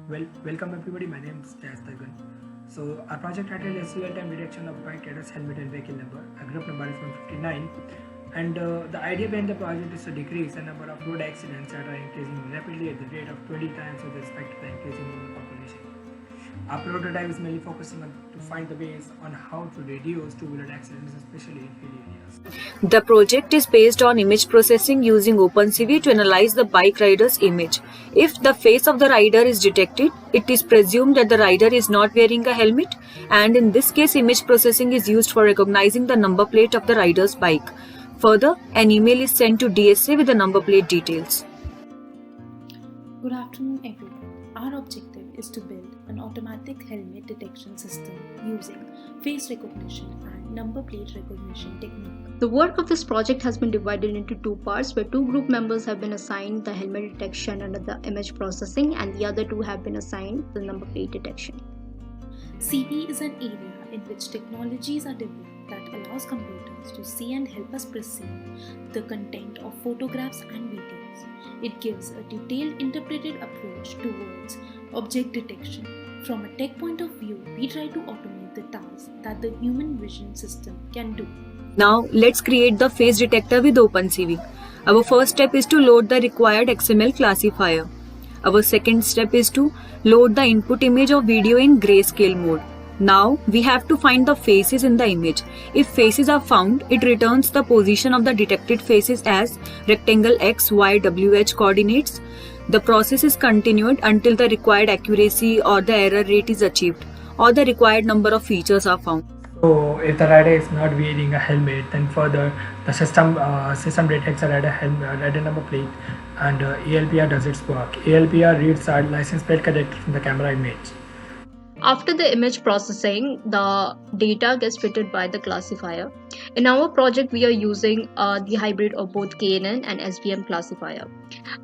Welcome everybody. My name is Jayas Tagan. So our project title is real-time detection of bike riders' helmet and vehicle number. Our group number is 159, and the idea behind the project is to decrease the number of road accidents that are increasing rapidly at the rate of 20 times with respect to the increasing human population. Our prototype is mainly focusing on to find the ways on how to reduce two-wheeler accidents, especially in hilly areas. The project is based on image processing using OpenCV to analyze the bike rider's image. If the face of the rider is detected, it is presumed that the rider is not wearing a helmet, and in this case, image processing is used for recognizing the number plate of the rider's bike. Further, an email is sent to DSA with the number plate details. Good afternoon, everyone. Our objective is to build an automatic helmet detection system using face recognition and number plate recognition technique. The work of this project has been divided into two parts, where two group members have been assigned the helmet detection and the image processing, and the other two have been assigned the number plate detection. CV is an area in which technologies are developed that allows computers to see and help us perceive the content of photographs and videos. It gives a detailed interpreted approach towards object detection. From a tech point of view, we try to automate the tasks that the human vision system can do. Now, let's create the face detector with OpenCV. Our first step is to load the required XML classifier. Our second step is to load the input image or video in grayscale mode. Now, we have to find the faces in the image. If faces are found, it returns the position of the detected faces as rectangle X, Y, WH coordinates. The process is continued until the required accuracy or the error rate is achieved, or the required number of features are found. So if the rider is not wearing a helmet, then further the system detects a rider number plate, and ALPR does its work. ALPR reads our license plate collected from the camera image. After the image processing, the data gets fitted by the classifier. In our project, we are using the hybrid of both KNN and SVM classifier.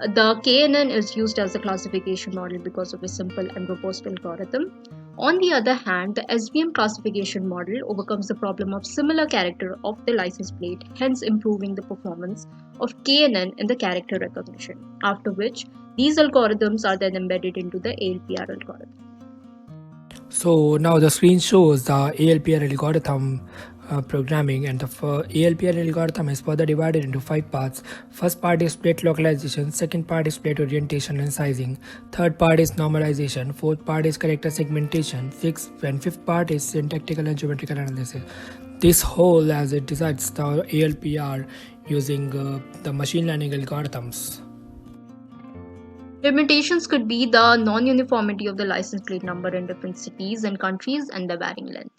The KNN is used as a classification model because of a simple and robust algorithm. On the other hand, the SVM classification model overcomes the problem of similar character of the license plate, hence improving the performance of KNN in the character recognition, after which these algorithms are then embedded into the ALPR algorithm. So now the screen shows the ALPR algorithm programming, and the ALPR algorithm is further divided into 5 parts. First part is plate localization, second part is plate orientation and sizing, third part is normalization, fourth part is character segmentation, fifth part is syntactical and geometrical analysis. This whole as it decides the ALPR using the machine learning algorithms. Limitations could be the non-uniformity of the license plate number in different cities and countries and the varying length.